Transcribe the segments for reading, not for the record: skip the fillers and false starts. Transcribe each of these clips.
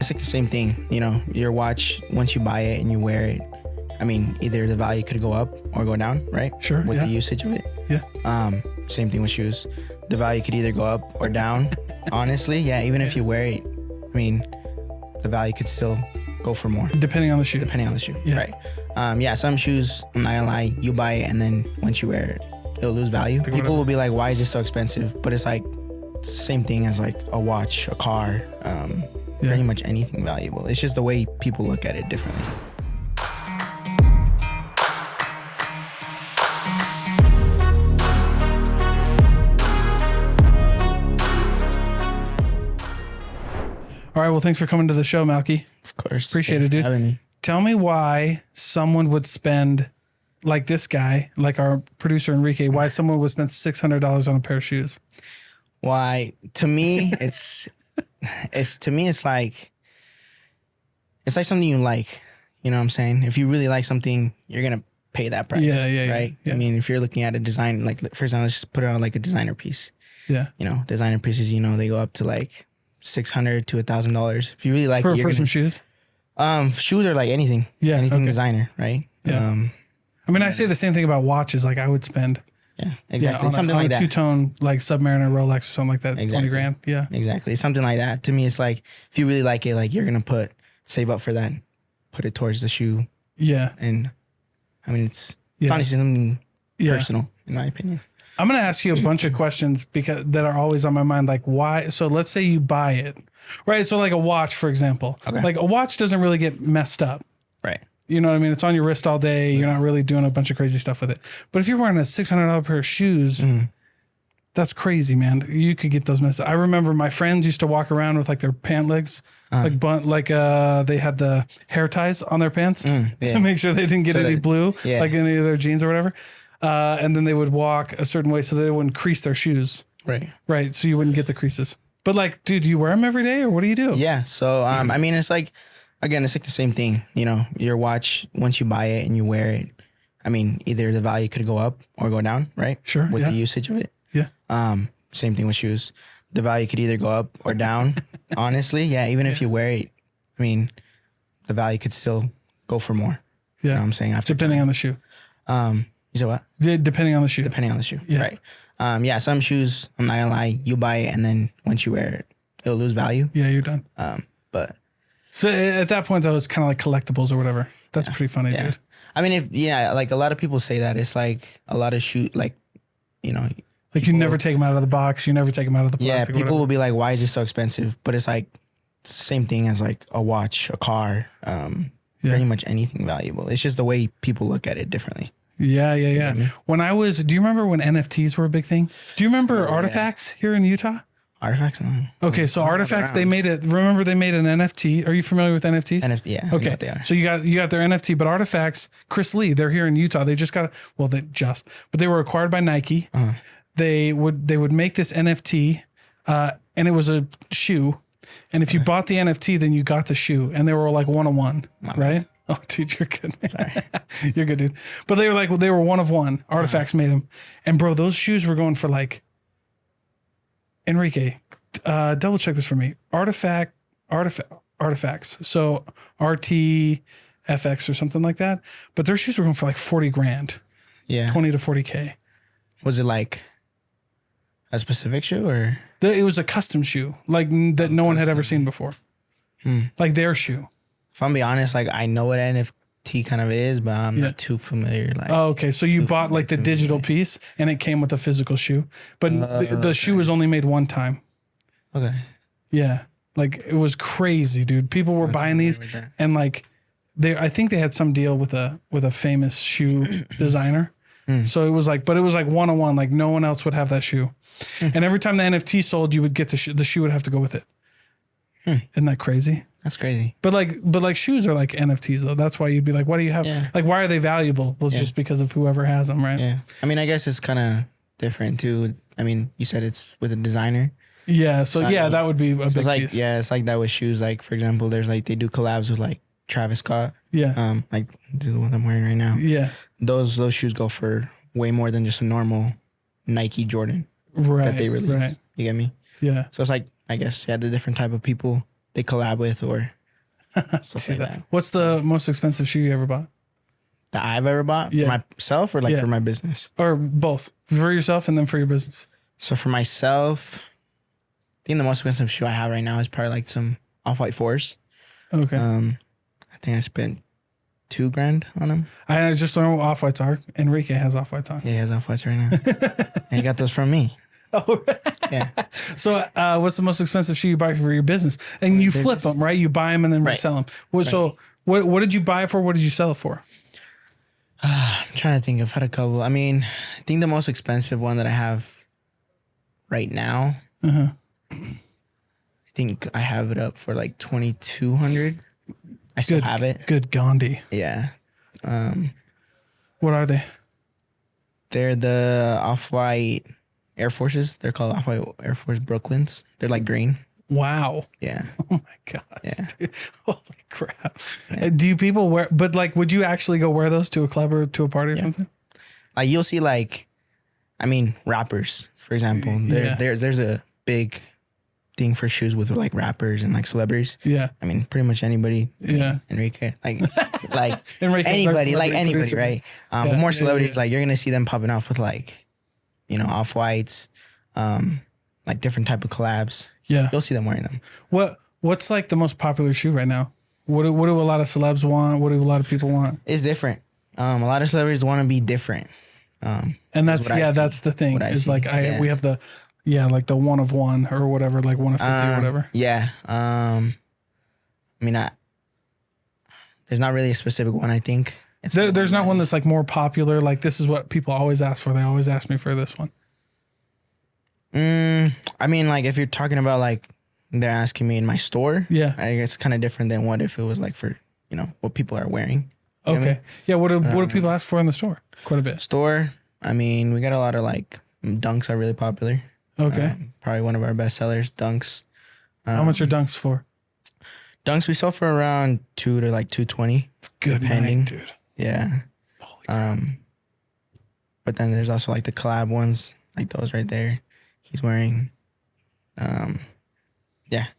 It's like the same thing, you know, your watch, once you buy it and you wear it, I mean, either the value could go up or go down, right? Sure. With the usage of it. Yeah. Same thing with shoes. The value could either go up or down. Honestly, yeah, even if you wear it, I mean, the value could still go for more. Depending on the shoe. Depending on the shoe, Yeah. right? Yeah, some shoes, I'm not gonna lie, you buy it and then once you wear it, it'll lose value. People will be like, why is this so expensive? But it's like, it's the same thing as like a watch, a car, pretty much anything valuable. It's just the way people look at it differently. All right. Well, thanks for coming to the show, Malky. Of course. Appreciate it, dude. Tell me why someone would spend, like this guy, like our producer Enrique, why someone would spend $600 on a pair of shoes. Why? To me, it's like something you like. You know what I'm saying? If you really like something, you're gonna pay that price. Yeah. Right. Yeah. I mean, if you're looking at a design, like for example, let's just put it on like a designer piece. Yeah. You know, designer pieces. You know, they go up to like $600 to $1,000. If you really like it, for some shoes. Shoes are like anything. Yeah. Anything designer, right? Yeah. I mean, I say the same thing about watches. Like I would spend. Yeah, exactly. On something on like a that. two-tone, like Submariner Rolex or something like that. Exactly. 20 grand. Yeah. Exactly. Something like that. To me, it's like, if you really like it, like you're going to save up for that, put it towards the shoe. Yeah. And I mean, it's honestly something personal, in my opinion. I'm going to ask you a bunch of questions that are always on my mind. Like why? So let's say you buy it, right? So like a watch, for example, like a watch doesn't really get messed up. Right. You know what I mean? It's on your wrist all day. You're not really doing a bunch of crazy stuff with it. But if you're wearing a $600 pair of shoes, that's crazy, man. You could get those messed up. I remember my friends used to walk around with like their pant legs, they had the hair ties on their pants to make sure they didn't get any blue, like any of their jeans or whatever. And then they would walk a certain way so they wouldn't crease their shoes. Right. Right. So you wouldn't get the creases. But like, dude, do you wear them every day or what do you do? Yeah. So, I mean, it's like, again, it's like the same thing, you know, your watch, once you buy it and you wear it, I mean, either the value could go up or go down, right? Sure. With the usage of it. Yeah. Same thing with shoes. The value could either go up or down. Honestly, yeah. Even if you wear it, I mean, the value could still go for more. Yeah. You know what I'm saying? Depending on the shoe. You said what? Depending on the shoe. Depending on the shoe. Yeah. Right. Yeah. Some shoes, I'm not gonna lie, you buy it and then once you wear it, it'll lose value. Yeah, you're done. But so at that point though, it's kind of like collectibles or whatever. That's pretty funny, dude. I mean, like a lot of people say that it's like a lot of like, you know, like you never take them out of the box. You never take them out of the plastic. Yeah. People will be like, why is this so expensive? But it's like, it's the same thing as like a watch, a car, pretty much anything valuable. It's just the way people look at it differently. Yeah. You know what I mean? Do you remember when NFTs were a big thing? Do you remember Artifacts here in Utah? Artifacts? Okay, so Artifacts, they made an NFT. Are you familiar with NFTs? Yeah. Okay. I know what they are. So you got their NFT, but Artifacts, Chris Lee, they're here in Utah. They just got, but they were acquired by Nike. They would make this NFT, and it was a shoe. And if you bought the NFT, then you got the shoe, and they were like 1-of-1, right? Oh, dude, you're good. Sorry. You're good, dude. But they were 1-of-1. Artifacts made them. And bro, those shoes were going for like, Enrique, double check this for me. Artifacts. So RTFX or something like that. But their shoes were going for like 40 grand. Yeah. 20 to 40K. Was it like a specific shoe or? It was a custom shoe, like that no one had ever seen before. Like their shoe. If I'm being honest, like I know what NFT kind of is, but I'm not too familiar. Like, okay. So you bought like the digital piece and it came with a physical shoe, but the shoe was only made one time. Okay. Yeah. Like it was crazy, dude. People were buying these and like I think they had some deal with a famous shoe designer. So it was like 1-on-1, like no one else would have that shoe. And every time the NFT sold, you would get the shoe would have to go with it. Isn't that crazy? That's crazy. But like shoes are like NFTs though. That's why you'd be like, what do you have? Like, why are they valuable? Well, it's just because of whoever has them, right? Yeah. I mean, I guess it's kind of different too. I mean, you said it's with a designer. Yeah. So that would be a big piece. Yeah, it's like that with shoes. Like for example, there's like they do collabs with like Travis Scott. Yeah. Like the one I'm wearing right now. Yeah. Those shoes go for way more than just a normal Nike Jordan that they release. Right. You get me? Yeah. So it's like, I guess, the different type of people they collab with or stuff like that. What's the most expensive shoe you ever bought? That I've ever bought for myself or like for my business? Or both. For yourself and then for your business. So for myself, I think the most expensive shoe I have right now is probably like some Off-White 4s. Okay. I think I spent $2,000 on them. I just learned what Off-Whites are. Enrique has Off-Whites on. Yeah, he has Off-Whites right now. And he got those from me. Oh, yeah. So what's the most expensive shoe you buy for your business? And you flip them, right? You buy them and then resell them. So what did you buy it for? What did you sell it for? I'm trying to think. I've had a couple. I mean, I think the most expensive one that I have right now, I think I have it up for like $2,200. I still have it. Good Gandhi. Yeah. What are they? They're the Off-White Air Forces. They're called Off-White Air Force Brooklyns. They're like green. Wow. Yeah. Oh my God. Yeah. Dude. Holy crap. Yeah. Do people wear, but like, would you actually go wear those to a club or to a party or something? Like you'll see rappers, for example. There's a big thing for shoes with like rappers and like celebrities. Yeah. I mean, pretty much anybody. Yeah. Like anybody, right? But more celebrities, like you're going to see them popping off with like, Off-Whites, like different type of collabs. Yeah. You'll see them wearing them. What's like the most popular shoe right now? What do a lot of celebs want? What do a lot of people want? It's different. A lot of celebrities want to be different. And that's the thing. Is like we have the like the one of one or whatever, like 1 of 50 or whatever. Yeah. I mean, there's not really a specific one, I think. There's not one that's like more popular. Like this is what people always ask for. They always ask me for this one. I mean, like if you're talking about like they're asking me in my store, I guess it's kind of different than what if it was like for what people are wearing. Okay, yeah. What do people ask for in the store? Quite a bit. Store. I mean, we got a lot of like Dunks are really popular. Okay, probably one of our best sellers, Dunks. How much are Dunks for? Dunks we sell for around $200 to like $220. Good depending, dude. Yeah. Holy crap. But then there's also like the collab ones, like those right there. He's wearing, it's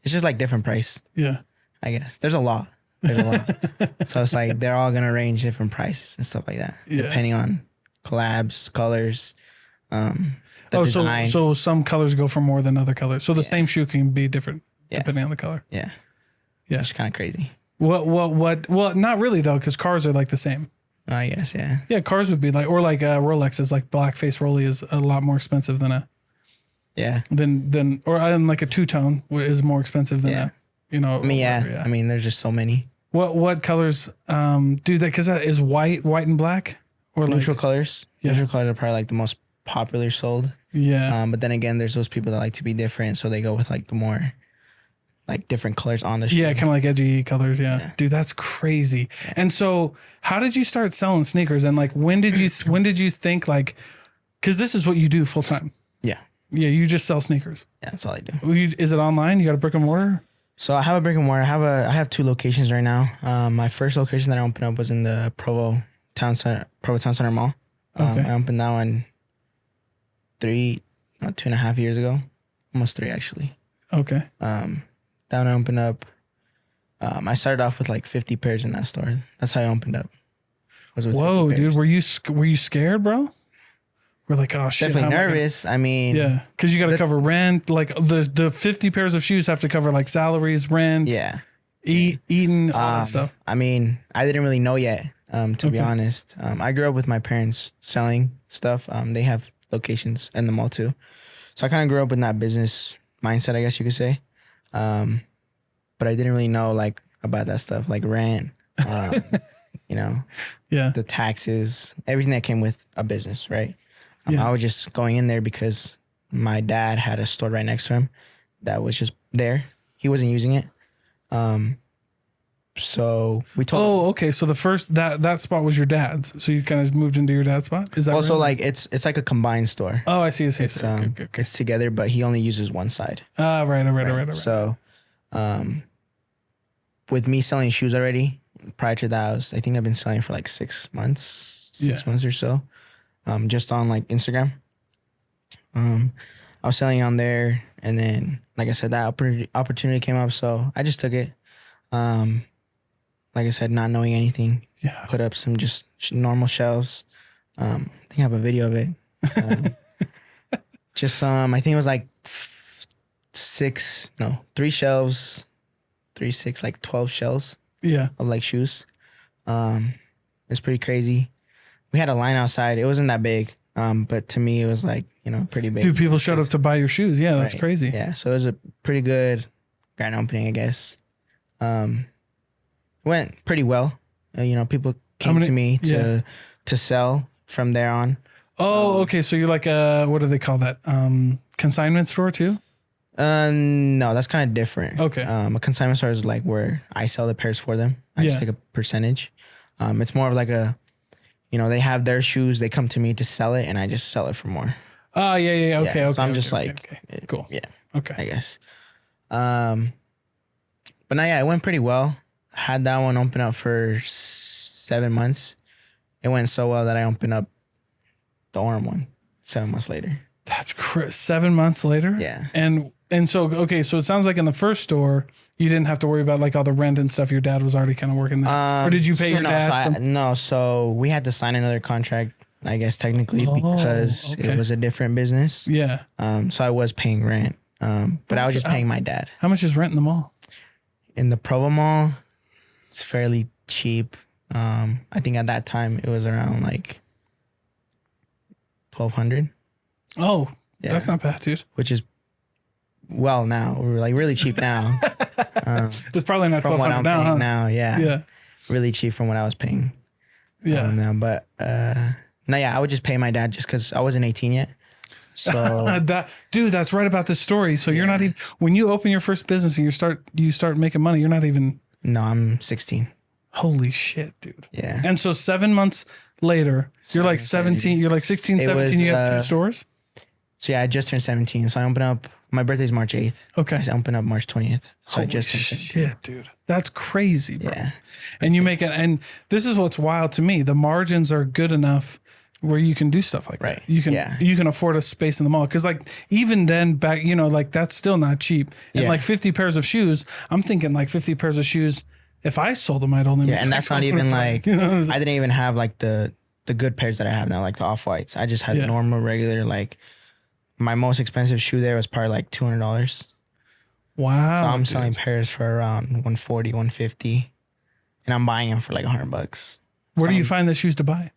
just like different price. Yeah, I guess there's a lot. So it's like they're all gonna range different prices and stuff like that, depending on collabs, colors, the design. So some colors go for more than other colors. So the same shoe can be different depending on the color. Yeah, it's kind of crazy. What? Well, not really though, because cars are like the same. I guess, yeah. Yeah, cars would be like, or like Rolexes, like blackface Rolly is a lot more expensive than a. Yeah. Then like a two-tone is more expensive than a, I mean, I mean, there's just so many. What colors do that? Because that is white and black, or neutral like, colors. Yeah. Neutral colors are probably like the most popular sold. Yeah. But then again, there's those people that like to be different, so they go with like the more like different colors on the shoe. Yeah, kind of like edgy colors. Yeah. Dude, that's crazy. Yeah. And so, how did you start selling sneakers? And like, when did you think like, because this is what you do full time? Yeah. Yeah, you just sell sneakers. Yeah, that's all I do. Is it online? You got a brick and mortar? So I have a brick and mortar. I have 2 locations right now. My first location that I opened up was in the Provo Town Center Mall. Okay. I opened that one 2.5 years ago, almost 3 actually. Okay. That one I opened up. I started off with like 50 pairs in that store. That's how I opened up. Whoa, dude, were you scared, bro? We're like, oh shit. Definitely nervous. I mean, yeah, because you got to cover rent. Like the 50 pairs of shoes have to cover like salaries, rent. Yeah. Eating, all that stuff. I mean, I didn't really know yet, to be honest. I grew up with my parents selling stuff. They have locations in the mall too. So I kind of grew up in that business mindset, I guess you could say. But I didn't really know like about that stuff, like rent, the taxes, everything that came with a business, right? I was just going in there because my dad had a store right next to him that was just there. He wasn't using it. So we told him. Okay. So the first that spot was your dad's. So you kind of moved into your dad's spot. Is that also right? like it's like a combined store. Oh, I see. It's it's together, but he only uses one side. Right. So, with me selling shoes already, prior to that, I think I've been selling for like 6 months, or so, just on like Instagram. I was selling on there, And then, like I said, that opportunity came up, so I just took it. Like I said, not knowing anything. Yeah. Put up some just normal shelves. I think I have a video of it. I think it was like 3 shelves, 3, 6, like 12 shelves. Yeah. Of like shoes. It's pretty crazy. We had a line outside. It wasn't that big. But to me, it was like, pretty big. Dude, people showed up to buy your shoes. Yeah, that's crazy. Yeah. So it was a pretty good grand opening, I guess. Went pretty well. People came to me to sell from there on. Oh, okay. So you're like what do they call that? Consignment store too? No, that's kind of different. Okay. A consignment store is like where I sell the pairs for them. I just take a percentage. It's more of like they have their shoes. They come to me to sell it, and I just sell it for more. Oh, yeah. Okay. So I'm just cool. Yeah. Okay. I guess. But no, yeah, it went pretty well. Had that one open up for 7 months. It went so well that I opened up the Orem one 7 months later. That's 7 months later? Yeah. And so, okay, so it sounds like in the first store, you didn't have to worry about like all the rent and stuff. Your dad was already kind of working there. Or did you pay your dad? So we had to sign another contract, I guess, technically, because it was a different business. Yeah. So I was paying rent, but I was just paying my dad. How much is rent in the mall? In the Provo Mall, it's fairly cheap. I think at that time it was around like $1,200. Oh, yeah. That's not bad, dude. Which is now we're like really cheap now. It's probably not from what I'm now, paying now. Yeah, really cheap from what I was paying. Yeah, now, but I would just pay my dad just because I wasn't 18 yet. So that's right about this story. So you're not even when you open your first business and you start making money. You're not even. No, I'm 16. Holy shit, dude. Yeah. And so 7 months later, you're like 17. You're like 16, 17. You have 2 stores. So yeah, I just turned 17. So I opened up. My birthday's March 8th. Okay. I opened up March 20th. So Holy I just turned 17. Shit, dude. That's crazy, bro. Yeah. And you make it, and this is what's wild to me. The margins are good enough where you can do stuff like that. You can afford a space in the mall. Cause like even then back, like that's still not cheap. And like 50 pairs of shoes, I'm thinking like 50 pairs of shoes. If I sold them, I'd only make and that's not even like, I didn't even have like the good pairs that I have now, like the Off-Whites. I just had normal, regular, like my most expensive shoe there was probably like $200. Wow. So I'm selling pairs for around 140, 150 and I'm buying them for like $100. Where do you find the shoes to buy?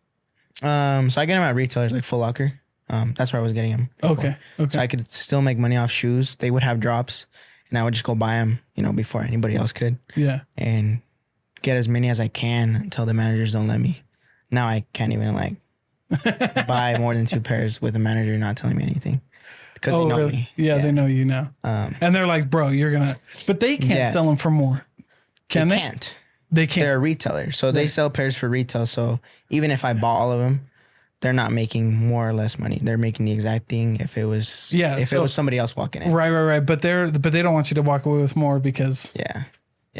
So I get them at retailers like Foot Locker. That's where I was getting them. Okay. So I could still make money off shoes. They would have drops and I would just go buy them, before anybody else could. Yeah. And get as many as I can until the managers don't let me. Now I can't even like buy more than 2 pairs with a manager not telling me anything because they know me. Yeah, they know you now. And they're like, bro, but they can't sell them for more. Can they? Can't. They can't. They're a retailer. So they sell pairs for retail. So even if I bought all of them, they're not making more or less money. They're making the exact thing if it was it was somebody else walking in. Right. But they don't want you to walk away with more because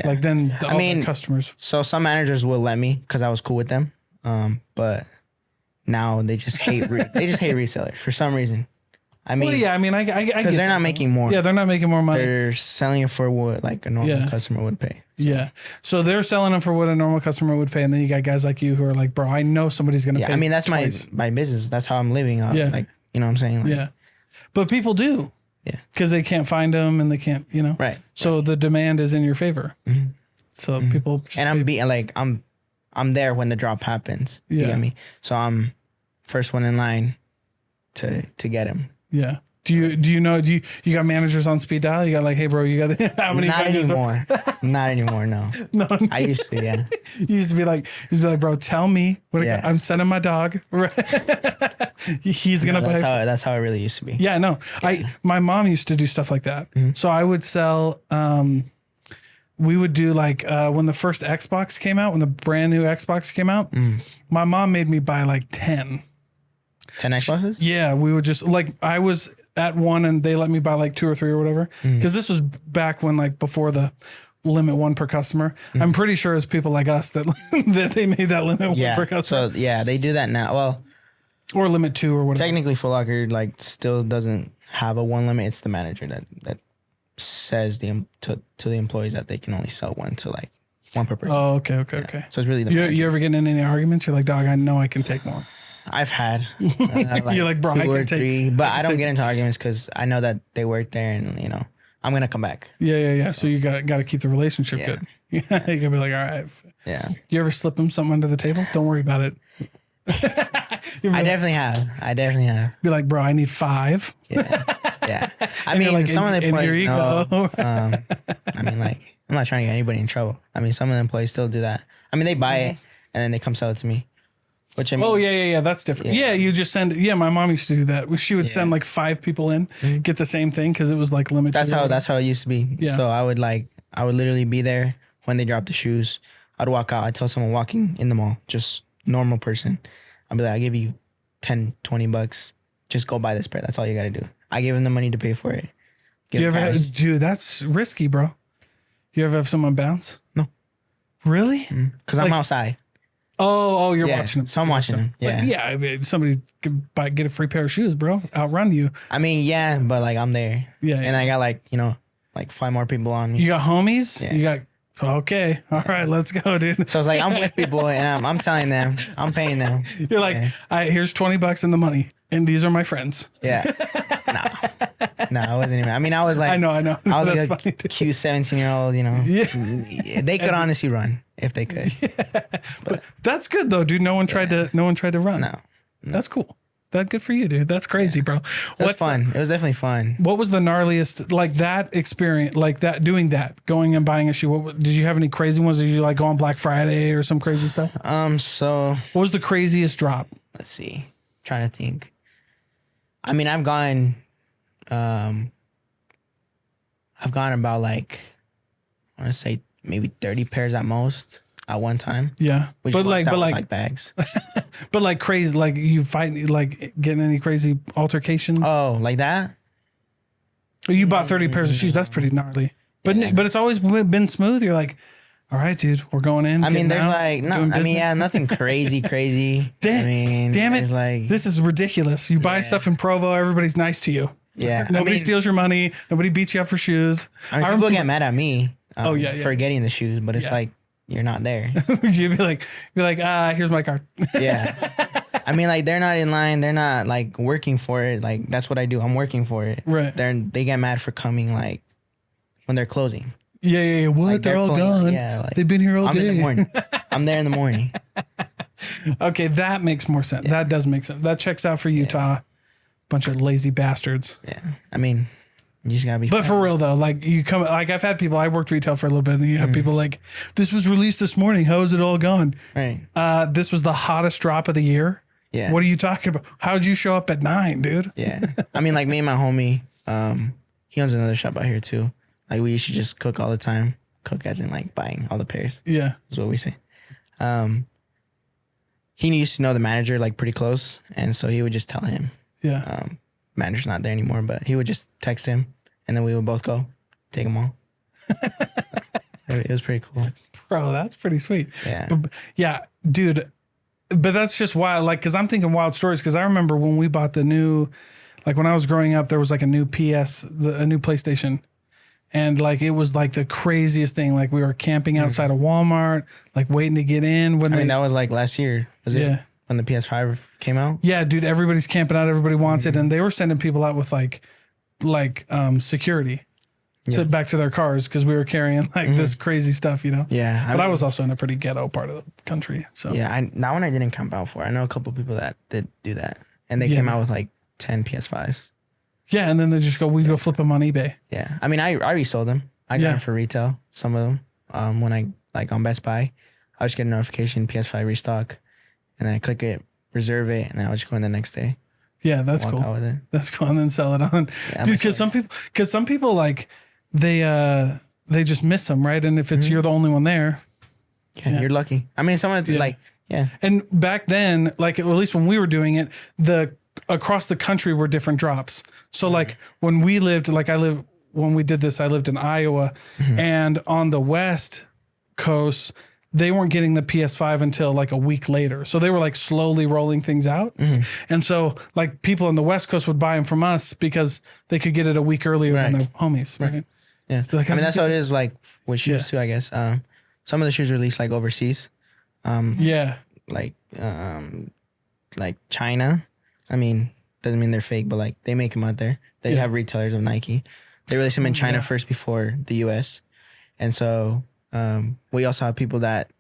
like then the customers. So some managers will let me because I was cool with them. But now they just hate resellers for some reason. I mean, I get because they're not making more. Yeah, they're not making more money. They're selling it for what like a normal customer would pay. So. Yeah, so they're selling them for what a normal customer would pay, and then you got guys like you who are like, bro, I know somebody's gonna pay. I mean, that's twice. my business. That's how I'm living. Like you know what I'm saying. Like, but people do. Yeah, because they can't find them and they can't. Right. So the demand is in your favor. Mm-hmm. So people. And I'm there when the drop happens. You get me? So I'm first one in line to get him. Yeah. Do you know? You got managers on speed dial? You got like, hey, bro, you got how many? Not anymore. Not anymore. No. No. I used to. Yeah. You used to be like, bro, tell me what I'm sending my dog. He's gonna buy. That's how it really used to be. Yeah. No. Yeah. My mom used to do stuff like that. Mm-hmm. So I would sell. We would do like when the first Xbox came out, when the brand new Xbox came out. My mom made me buy like 10 Xboxes? Yeah, we would just like I was at one and they let me buy like 2 or 3 or whatever. Because this was back when like before the limit 1 per customer. I'm pretty sure it's people like us that that they made that limit 1 per customer. So they do that now. Well, or limit 2 or whatever. Technically, Foot Locker like still doesn't have a one limit. It's the manager that says to the employees that they can only sell one to like one per person. Oh, okay. So it's really the you ever getting in any arguments? You're like, dog, I know I can take more. I've had You're like, bro, I can take 3, but I don't get into arguments because I know that they work there, and I'm gonna come back. Yeah. So you got to keep the relationship good. Yeah, you gotta be like, all right. Yeah. You ever slip them something under the table? Don't worry about it. I definitely have. Be like, bro, I need 5. Yeah. I mean, like, some of the employees know. I mean, like, I'm not trying to get anybody in trouble. I mean, some of the employees still do that. I mean, they buy it and then they come sell it to me. Which I mean, oh yeah, that's different. Yeah, you just send. Yeah, my mom used to do that. She would send like 5 people in, get the same thing because it was like limited. That's how it used to be. Yeah. So I would literally be there when they drop the shoes. I'd walk out. I'd tell someone walking in the mall, just normal person. I'd be like, I'll give you $10-$20. Just go buy this pair. That's all you got to do. I give them the money to pay for it. Dude, that's risky, bro. You ever have someone bounce? No. Really? Because I'm outside. Oh, you're watching them. So I'm watching them. Yeah. But yeah, I mean, somebody could get a free pair of shoes, bro. Outrun you. I mean, yeah, but like I'm there. Yeah. And I got like 5 more people on me. You got homies? Yeah. You got, okay. All right, let's go, dude. So it's like I'm with people and I'm telling them, I'm paying them. You're like, here's $20 in the money. And these are my friends. Yeah. No, I wasn't even. I mean, I was like, I know. I was like a cute 17-year-old, Yeah. They could honestly run if they could. Yeah. But that's good though, dude. No one tried to run. No. That's cool. That's good for you, dude. That's crazy, bro. It was fun. It was definitely fun. What was the gnarliest, like that experience, like that, doing that, going and buying a shoe? Did you have any crazy ones? Did you like go on Black Friday or some crazy stuff? So what was the craziest drop? Let's see. Trying to think. I mean, I've gone about like, I want to say maybe 30 pairs at most at one time. Yeah. But like bags. But like crazy, like you fight, like getting any crazy altercations? Oh, like that? You bought 30 pairs of shoes. That's pretty gnarly. But it's always been smooth. You're like, all right, dude, we're going in. I mean, there's nothing crazy. Damn it. Like, this is ridiculous. You buy stuff in Provo, everybody's nice to you. Yeah. Nobody steals your money. Nobody beats you up for shoes. I mean, people get mad at me for getting the shoes, but it's like, you're not there. You'd be like, here's my card. Yeah. I mean, like, they're not in line. They're not like working for it. Like, that's what I do. I'm working for it. Right. They get mad for coming like when they're closing. Yeah. What? Like, they're all gone. Yeah. Like, they've been here all day. I'm in the morning. I'm there in the morning. Okay. That makes more sense. Yeah. That does make sense. That checks out for Utah. Bunch of lazy bastards. Yeah. I mean, you just gotta be. But for real though, like you come, like I've had people. I worked retail for a little bit, and you have people like, "This was released this morning. How is it all gone?" Right. This was the hottest drop of the year. Yeah. What are you talking about? How'd you show up at 9, dude? Yeah. I mean, like me and my homie, he owns another shop out here too. Like we used to just cook all the time. Cook as in like buying all the pairs. Yeah. Is what we say. He used to know the manager like pretty close, and so he would just tell him. Yeah. Manager's not there anymore, but he would just text him, and then we would both go take them all. It was pretty cool. Bro, that's pretty sweet. Yeah. Yeah, dude. But that's just wild. Like, cause I'm thinking wild stories. Cause I remember when we bought the new, like when I was growing up, there was like a new a new PlayStation. And like, it was like the craziest thing. Like we were camping outside of Walmart, like waiting to get in. That was like last year. Was it? When the PS5 came out? Yeah, dude, everybody's camping out. Everybody wants it. And they were sending people out with like security back to their cars because we were carrying like this crazy stuff, Yeah. But I was also in a pretty ghetto part of the country. So yeah, that one I didn't camp out for. I know a couple people that did do that. And they came out with like 10 PS5s. Yeah, and then they just we go flip them on eBay. Yeah. I mean, I resold them. I got them for retail, some of them. When I like on Best Buy, I just get a notification, PS5 restock. And then I click it, reserve it, and then I'll just go in the next day. Yeah, that's cool. Out with it. That's cool, and then sell it on. Yeah, dude, because some people like they just miss them, right? And if it's you're the only one there, you're lucky. I mean, someone's like, And back then, like at least when we were doing it, across the country were different drops. So like when we lived, when we did this, I lived in Iowa, and on the West Coast. they weren't getting the PS5 until like a week later. So they were like slowly rolling things out. And so like people on the West Coast would buy them from us because they could get it a week earlier than their homies. Right. Yeah. Like, I mean, that's how it is like with shoes too, I guess. Some of the shoes released like overseas. Like China. I mean, doesn't mean they're fake, but like they make them out there. They have retailers of Nike. They release them in China first before the US. And so we also have people that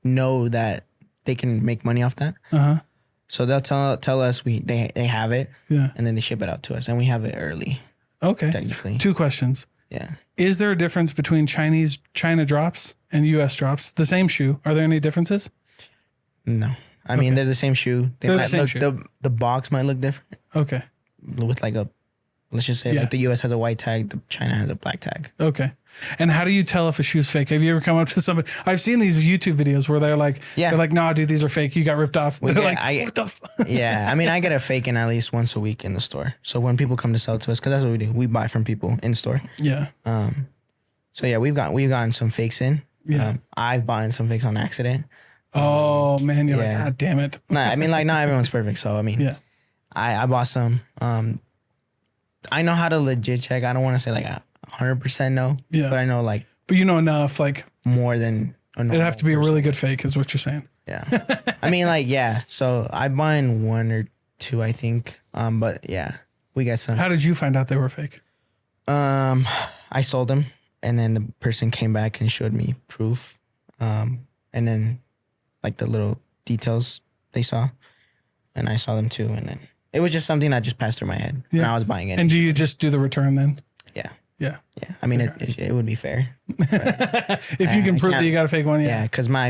know that they can make money off that. So they'll tell us they have it, and then they ship it out to us, and we have it early. Okay. Technically. 2 questions. Yeah. Is there a difference between China drops and US drops? The same shoe. Are there any differences? No. I mean, they're the same shoe. They're the same shoe. The box might look different. Okay. With like let's just say like the US has a white tag, the China has a black tag. Okay. And how do you tell if a shoe's fake? Have you ever come up to somebody? I've seen these YouTube videos where they're like, nah, dude, these are fake. You got ripped off. They're like, what the fuck? Yeah. I mean, I get a fake in at least once a week in the store. So when people come to sell to us, because that's what we do. We buy from people in store. Yeah. So yeah, we've gotten some fakes in. Yeah. I've bought some fakes on accident. Oh man, you're like, God damn it. Nah, I mean, like not everyone's perfect. So I mean, I bought some. I know how to legit check. I don't want to say like 100% no. Yeah. But I know like. But you know enough, like more than. It'd have to be a really good fake, is what you're saying. Yeah. I mean, like So I bought 1 or 2, I think. But yeah, we got some. How did you find out they were fake? I sold them, and then the person came back and showed me proof. And then like the little details they saw, and I saw them too, and then it was just something that just passed through my head when I was buying it. And do you just do the return then? Yeah. Yeah. Yeah. I mean, it would be fair. If you can prove that you got a fake one. Yeah. Because I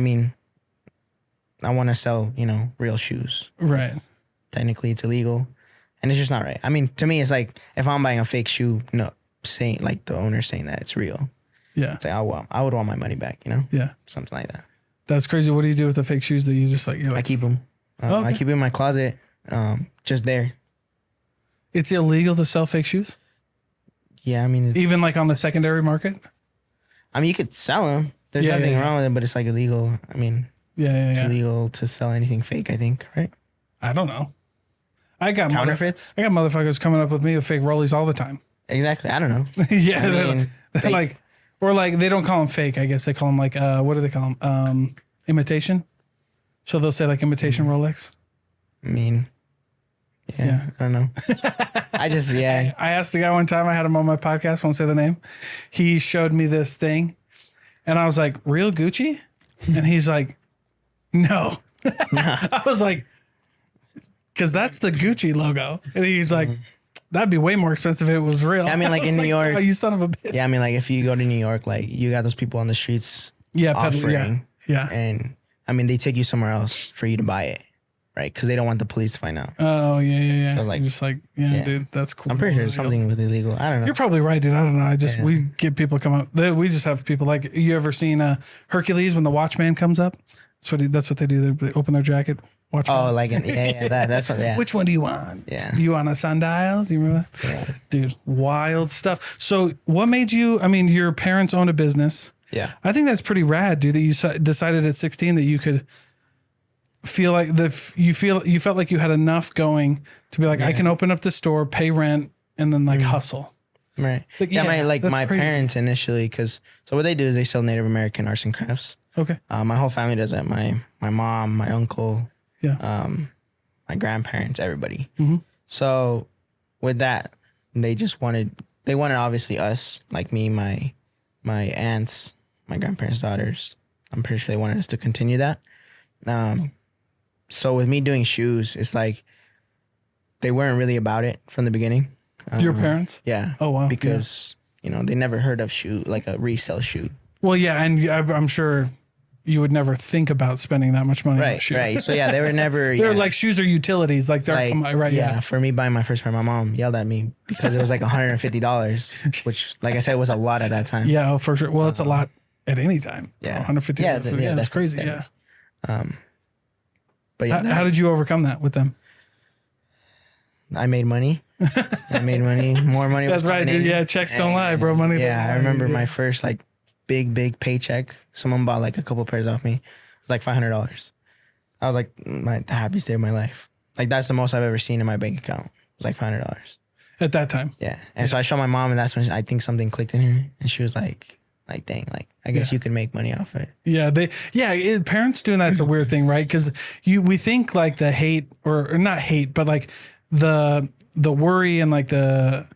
want to sell, real shoes. Right. Technically it's illegal, and it's just not right. I mean, to me, it's like if I'm buying a fake shoe, saying like the owner saying that it's real. Yeah. It's like, I would want my money back, Yeah. Something like that. That's crazy. What do you do with the fake shoes that you just like? I keep them. I keep them in my closet, just there. It's illegal to sell fake shoes? Yeah, I mean, even like on the secondary market? I mean, you could sell them. There's nothing wrong with it, but it's like illegal. I mean, it's illegal to sell anything fake, I think, right? I don't know. I got counterfeits. I got motherfuckers coming up with me with fake rollies all the time. Exactly. I don't know. They're like, or like they don't call them fake. I guess they call them like, what do they call them? Imitation. So they'll say like imitation Rolex. I mean, I don't know. I asked the guy one time, I had him on my podcast, won't say the name. He showed me this thing and I was like, real Gucci? And he's like, no. I was like, because that's the Gucci logo. And he's like, that'd be way more expensive if it was real. I mean, like in New York. Oh, you son of a bitch. Yeah, I mean, like if you go to New York, like you got those people on the streets offering. Yeah. And I mean, they take you somewhere else for you to buy it, right? Because they don't want the police to find out. Oh, yeah. So I was like, you're just like, dude, that's cool. I'm pretty sure it's something with illegal. I don't know. You're probably right, dude. I don't know. We get people come up. We just have people like, you ever seen Hercules when the Watchman comes up? That's what they do. They open their jacket. Watchman. Oh, like, that's what, Which one do you want? Yeah. You want a sundial? Do you remember that? Yeah. Dude, wild stuff. So what made you, your parents owned a business. Yeah. I think that's pretty rad, dude, that you decided at 16 that you could feel like you felt like you had enough going to be like, I can open up the store, pay rent, and then like hustle. Right. Like, my parents initially, so what they do is they sell Native American arts and crafts. Okay. My whole family does that. My mom, my uncle, my grandparents, everybody. Mm-hmm. So with that, they wanted obviously us, like me, my aunts, my grandparents' daughters. I'm pretty sure they wanted us to continue that. So with me doing shoes, it's like they weren't really about it from the beginning. Your parents? Yeah. Oh, wow. Because, they never heard of like a resale shoe. Well, yeah. And I'm sure you would never think about spending that much money on a shoe. Right. So, yeah, they were never. They're like shoes are utilities. Like, they're right. Yeah. For me buying my first pair, my mom yelled at me because it was like $150, which, like I said, was a lot at that time. Yeah, for sure. Well, it's a lot at any time. Yeah. $150. Yeah, that's crazy. Yeah. But yeah. How did you overcome that with them? I made money. More money. That's right, dude. Yeah, checks don't lie, bro. Money. Yeah, I remember my first like big paycheck. Someone bought like a couple pairs off me. It was like $500. I was like the happiest day of my life. Like that's the most I've ever seen in my bank account. It was like $500 at that time. Yeah, and so I showed my mom, and that's when I think something clicked in her, and she was like dang, like I guess you can make money off it. Yeah, parents doing that's a weird thing, right? Because we think like the hate or not hate, but like the worry and like the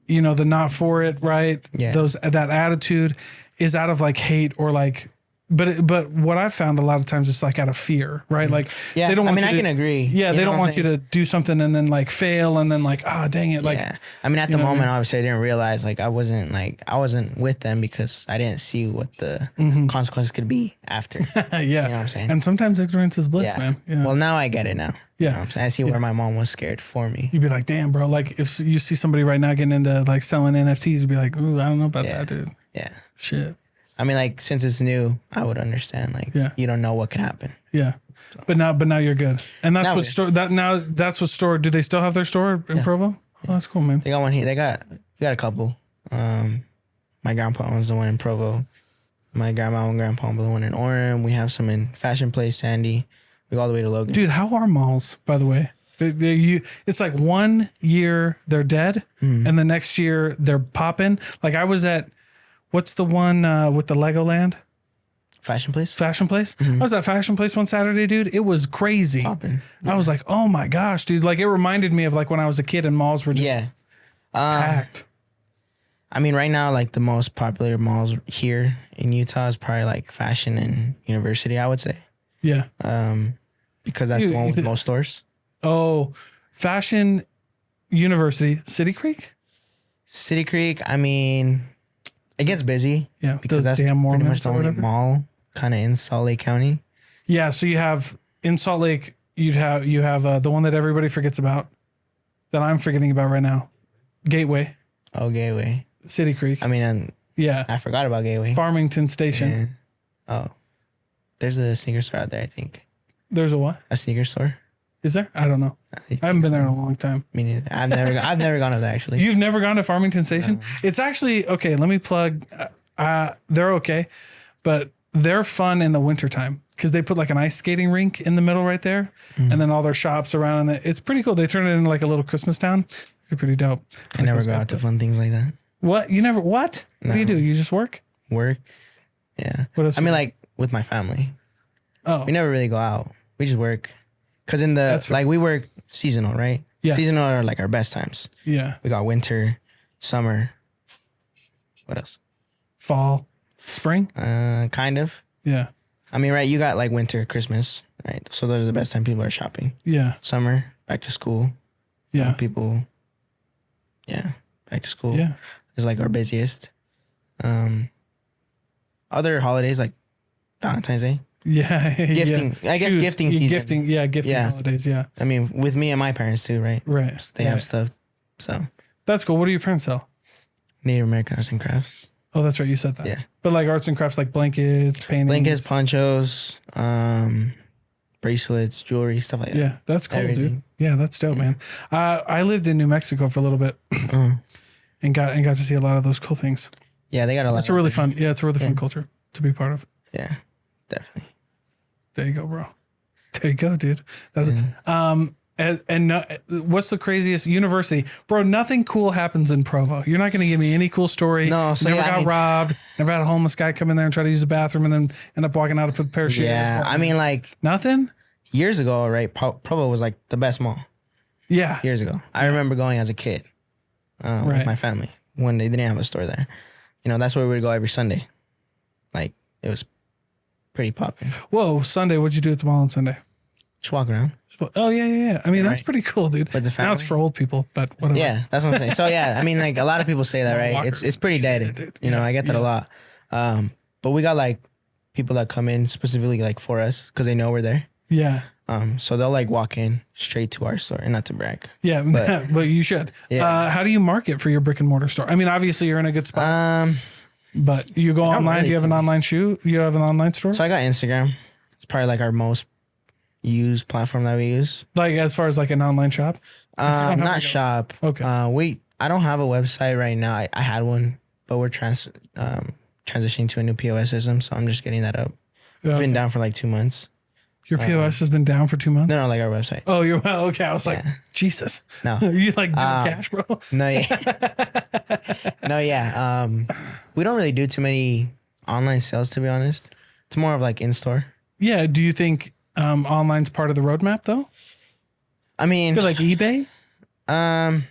the not for it, right? Yeah. That attitude is out of like hate or like, but what I've found a lot of times it's like out of fear, right? Like yeah, they don't want I can agree. Yeah, they don't want you to do something and then like fail and then like, dang it. Like, I mean, at the moment, obviously I didn't realize like I wasn't with them because I didn't see what the consequences could be after. Yeah. You know what I'm saying? And sometimes ignorance is bliss, man. Yeah. Well, now I get it now. Yeah. You know what I'm saying? I see where my mom was scared for me. You'd be like, damn, bro. Like if you see somebody right now getting into like selling NFTs, you'd be like, ooh, I don't know about that, dude. Yeah. Shit. I mean, like since it's new, I would understand. Like, you don't know what could happen. Yeah. So. But now you're good. And that's what store that's what store. Do they still have their store in Provo? Oh, that's cool, man. They got one here. We got a couple. My grandpa owns the one in Provo. My grandma and grandpa own the one in Orem. We have some in Fashion Place, Sandy. We go all the way to Logan. Dude, how are malls, by the way? It's like 1 year they're dead, and the next year they're popping. Like I was at, what's the one with the Legoland? Fashion Place? Fashion Place? I was at Fashion Place one Saturday, dude. It was crazy. Popping. Yeah. I was like, oh my gosh, dude. Like it reminded me of like when I was a kid and malls were just packed. I mean, right now, like the most popular malls here in Utah is probably like Fashion and University, I would say. Yeah. Because that's the one with most stores. Oh, Fashion, University, City Creek? City Creek, I mean, it gets busy. Yeah. Because that's pretty much the only mall kind of in Salt Lake County. Yeah. So you have in Salt Lake, you have the one that everybody forgets about that I'm forgetting about right now. Gateway. Oh, Gateway. City Creek. I mean, I forgot about Gateway. Farmington Station. Yeah. Oh, there's a sneaker store out there, I think. There's a what? A sneaker store. Is there? I don't know. I haven't been there in a long time. Me neither. I've never gone up there actually. You've never gone to Farmington Station? No. It's actually okay. Let me plug. They're okay, but they're fun in the wintertime because they put like an ice skating rink in the middle right there, and then all their shops around. And it's pretty cool. They turn it into like a little Christmas town. It's pretty dope. I never go out to fun things like that. What? You never? What? No. What do you do? You just work? Work. Yeah. What else? I mean, like with my family. Oh. We never really go out. We just work. Cause in we work seasonal, right? Yeah. Seasonal are like our best times. Yeah. We got winter, summer. What else? Fall, spring. Kind of. Yeah. I mean, right? You got like winter, Christmas, right? So those are the best time people are shopping. Yeah. Summer, back to school. Yeah. People. Yeah. Back to school. Yeah. Is like our busiest. Other holidays like Valentine's Day. Yeah. Gifting. Yeah. I guess gifting season. Gifting holidays. Yeah. I mean, with me and my parents too, right? Right. So they have stuff. So that's cool. What do your parents sell? Native American arts and crafts. Oh, that's right. You said that. Yeah. But like arts and crafts, like blankets, paintings. Blankets, ponchos, bracelets, jewelry, stuff like that. Yeah. That's cool, Everything. dude. Yeah. That's dope, man. I lived in New Mexico for a little bit and got to see a lot of those cool things. Yeah. They got a lot. It's a really fun. Yeah. It's a really fun culture to be part of. Yeah. Definitely. There you go, bro. There you go, dude. That's and no, what's the craziest university, bro? Nothing cool happens in Provo. You're not going to give me any cool story. No, so never got robbed. Never had a homeless guy come in there and try to use the bathroom and then end up walking out with a pair of shoes. Yeah, I mean, like nothing. Years ago, right? Provo was like the best mall. Yeah, years ago. I remember going as a kid with my family when they didn't have a store there. You know, that's where we would go every Sunday. Like it was pretty popular. Whoa, Sunday. What'd you do at the mall on Sunday? Just walk around. Oh, yeah. I mean, that's pretty cool, dude. But the family? Now it's for old people, but whatever. Yeah, that's what I'm saying. So, yeah, I mean, like, a lot of people say that, right? It's pretty dead. Dude. You know, I get that a lot. But we got, like, people that come in specifically, like, for us because they know we're there. Yeah. So they'll, like, walk in straight to our store. And not to brag. Yeah, but you should. Yeah. How do you market for your brick and mortar store? I mean, obviously, you're in a good spot. But you go online. Really, do you have an online shoe? You have an online store? So I got Instagram. It's probably, like, our most used platform that we use. Like as far as like an online shop? Not shop. Okay. I don't have a website right now. I had one, but we're transitioning to a new POS system, so I'm just getting that up. It's been down for like 2 months. Your POS has been down for 2 months? No, like our website. Oh, you're okay. I was like, Jesus. No. You like cash, bro? No, yeah. No, yeah. We don't really do too many online sales, to be honest. It's more of like in-store. Yeah. Do you think online's part of the roadmap, though? I mean... Feel like eBay? No.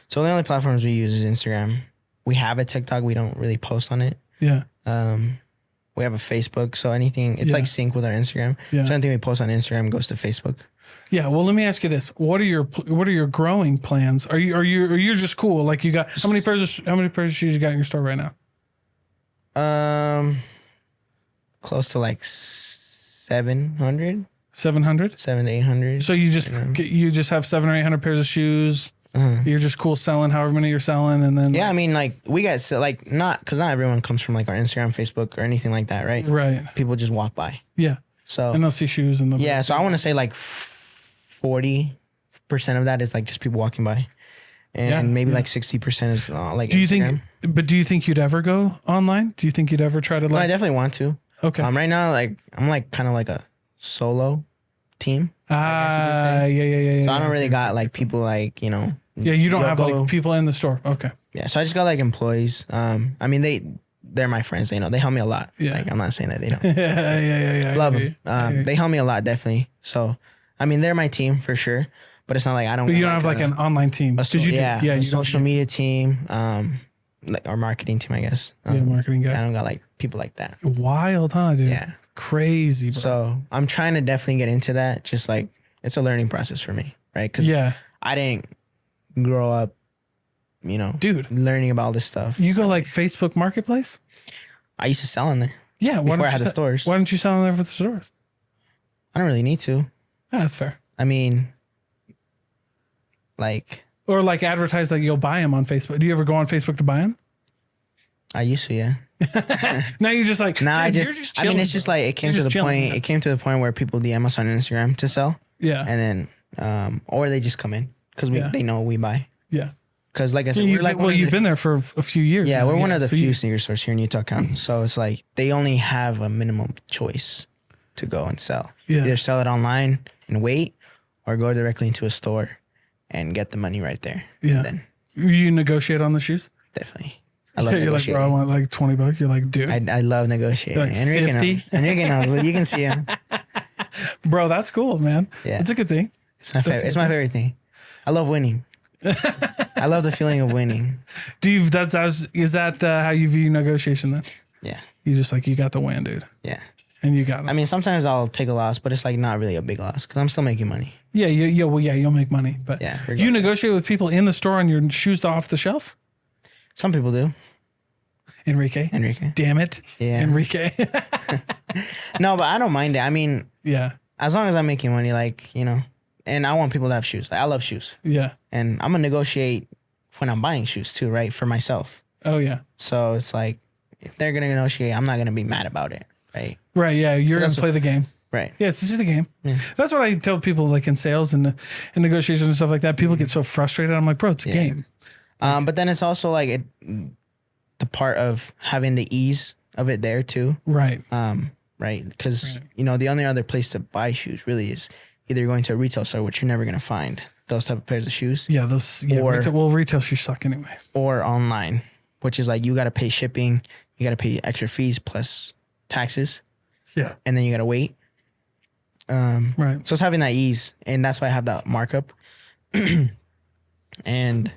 So the only platforms we use is Instagram. We have a TikTok. We don't really post on it. Yeah. We have a Facebook. So anything, it's like sync with our Instagram. Yeah. So anything we post on Instagram goes to Facebook. Yeah. Well, let me ask you this: what are your growing plans? Are you just cool? Like you got how many pairs of shoes you got in your store right now? Close to like 700. 700? 700 to 800. So you just have 700 or 800 pairs of shoes. You're just cool selling however many you're selling, and then I mean, like we got like not because not everyone comes from like our Instagram, Facebook, or anything like that, right? Right. People just walk by. Yeah. So and they'll see shoes and so I want to say like 40% of that is like just people walking by, and maybe like 60% is like. Do you Instagram. do you think you'd ever go online? Do you think you'd ever try to like? No, I definitely want to. Okay. Right now, like I'm like kind of like a solo team. Yeah. So I don't really got like people like Yeah, you don't have like people in the store. Okay. Yeah, so I just got like employees. I mean they're my friends. They help me a lot. Yeah. Like I'm not saying that they don't. yeah. Love them. They help me a lot, definitely. So I mean they're my team for sure. But it's not like I don't. But you don't have like an online team. A social media team. Like our marketing team, I guess. Marketing guy. I don't got like people like that. Wild, huh, dude? Yeah. Crazy, bro. So I'm trying to definitely get into that. Just like it's a learning process for me, right? Because I didn't grow up, dude, learning about all this stuff. You go like Facebook Marketplace? I used to sell in there. Yeah, before I had the stores. Why don't you sell in there for the stores? I don't really need to. Yeah, that's fair. I mean, like, or like advertise like you'll buy them on Facebook. Do you ever go on Facebook to buy them? I used to, yeah. Now you're just like, I mean, it's just like it came to the point. It came to the point where people DM us on Instagram to sell. Yeah, and then or they just come in because they know we buy. Yeah. Because like I said, you've been there for a few years. Yeah, we're one of the few sneaker stores here in Utah County. So it's like they only have a minimum choice to go and sell. Yeah. Either sell it online and wait, or go directly into a store and get the money right there. Yeah. And then you negotiate on the shoes? Definitely. I love you're like, bro, I want like $20. You're like, dude. I love negotiating. Like Enrique knows. Enrique knows. You can see him. Bro, that's cool, man. Yeah. It's a good thing. It's my favorite. It's my favorite thing. I love winning. I love the feeling of winning. Is that how you view negotiation then? Yeah. You just like, you got the win, dude. Yeah. And you got it. I mean, sometimes I'll take a loss, but it's like not really a big loss because I'm still making money. Yeah. You'll make money. But you negotiate with people in the store on your shoes off the shelf? Some people do. Enrique. Damn it. Yeah. Enrique. No, but I don't mind it. I mean, yeah. As long as I'm making money, like, and I want people to have shoes. Like, I love shoes. Yeah. And I'm going to negotiate when I'm buying shoes too, right? For myself. Oh, yeah. So it's like, if they're going to negotiate, I'm not going to be mad about it, right? Right, yeah. You're going to play the game. Right. Yeah, it's just a game. Yeah. That's what I tell people like in sales and negotiations and stuff like that. People get so frustrated. I'm like, bro, it's a game. But then it's also like the part of having the ease of it there too. Right. Right. Because, the only other place to buy shoes really is either going to a retail store, which you're never going to find those type of pairs of shoes. Yeah. Retail shoes suck anyway. Or online, which is like you got to pay shipping. You got to pay extra fees plus taxes. Yeah. And then you got to wait. Right. So it's having that ease. And that's why I have that markup. And,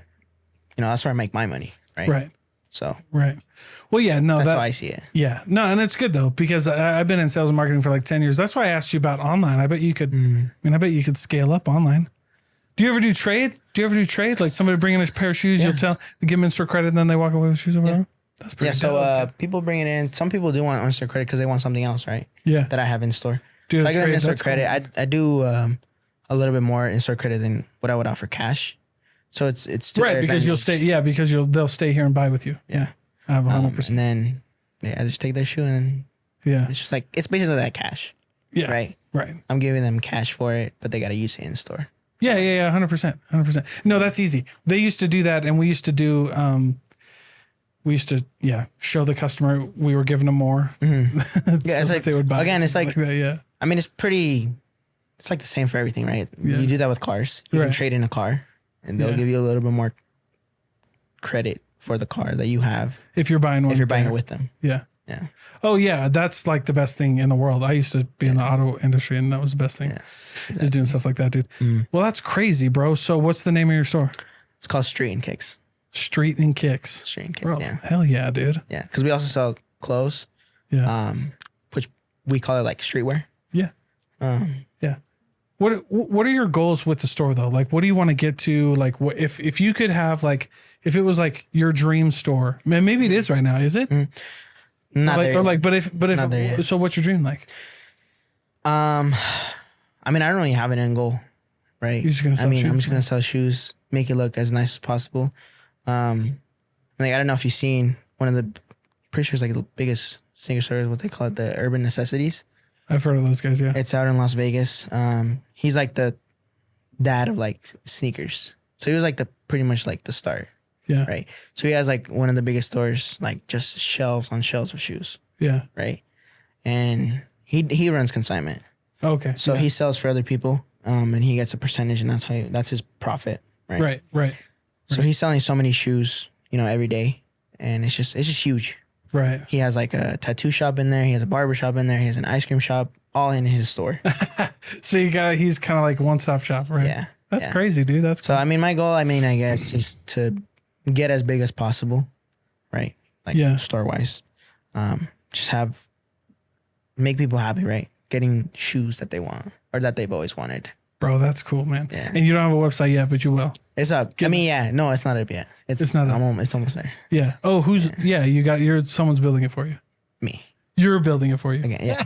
that's where I make my money. Right. Right. So. Right. Well, yeah, no. That's how I see it. Yeah. No, and it's good though, because I've been in sales and marketing for like 10 years. That's why I asked you about online. I bet you could, I bet you could scale up online. Do you ever do trade? Like somebody bring in a pair of shoes, you'll give them in-store credit and then they walk away with shoes or whatever? That's pretty dope. So people bring it in. Some people do want in-store credit because they want something else, right? Yeah. That I have in store. Dude, I give them in-store credit. Cool. I do a little bit more in-store credit than what I would offer cash. So it's right because you'll stay. Yeah, because they'll stay here and buy with you. Yeah, I have 100%. And then I just take their shoe and it's just like it's basically that cash. Yeah, right. I'm giving them cash for it, but they got to use it in store. Yeah, 100%. No, that's easy. They used to do that, and we used to do. we used to, show the customer we were giving them more. Mm-hmm. Yeah, it's like, they would buy again, it's like that, yeah. I mean, it's like the same for everything, right? Yeah. You do that with cars. You can trade in a car and they'll give you a little bit more credit for the car that you have. If you're buying one. If you're buying it with them. Yeah. Yeah. Oh yeah. That's like the best thing in the world. I used to be in the auto industry and that was the best thing. Yeah. Exactly. Is doing stuff like that, dude. Well, that's crazy, bro. So what's the name of your store? It's called Street and Kicks. Street and Kicks. Street and Kicks, Bro, yeah. hell yeah, dude. Yeah. Because we also sell clothes. Yeah. Which we call it like streetwear. Yeah. Yeah. What are your goals with the store though? Like, what do you want to get to? Like, what if you could have like, if it was like your dream store, man, maybe it is right now, is it? Not like, there. or like, but if Not there yet. so, what's your dream like? I mean, I don't really have an end goal, right? You're just gonna sell I'm shoes, just gonna sell shoes, make it look as nice as possible. Like I don't know if you've seen one of the, pretty sure it's like the biggest sneaker stores, what they call it, the Urban Necessities. I've heard of those guys. Yeah. It's out in Las Vegas. He's like the dad of like sneakers, so he was like pretty much like the start. Yeah. Right. So he has like one of the biggest stores, like just shelves on shelves of shoes. Yeah. Right. And he runs consignment. Okay. So he sells for other people, and he gets a percentage, and that's his profit. Right. Right. So he's selling so many shoes, every day, and it's just huge. Right. He has like a tattoo shop in there. He has a barber shop in there. He has an ice cream shop, all in his store. So he's kind of like one-stop shop, right? Yeah. That's crazy, dude. That's so. cool. I mean, my goal, I guess, is to get as big as possible, right? Like store wise, just make people happy, right? Getting shoes that they want or that they've always wanted. Bro, that's cool, man. Yeah. And you don't have a website yet, but you will. It's up. No, it's not up yet. It's not up. It's almost there. Yeah. Oh, someone's building it for you. Me. You're building it for you. Again, yeah.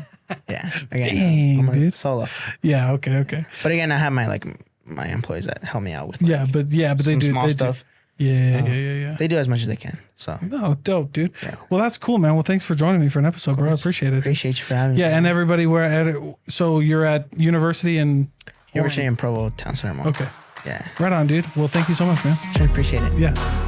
Yeah. Again, Dang, I'm dude. solo. Yeah. Okay. But again, I have my employees that help me out with but they do small stuff. Yeah. They do as much as they can. So. Oh, dope, dude. Yeah. Well, that's cool, man. Well, thanks for joining me for an episode, bro. I appreciate it. Appreciate you for having me. Yeah, and everybody, so you're at University in Provo Town Center Mall. Okay. Yeah. Right on, dude. Well, thank you so much, man. Sure, appreciate it. Yeah.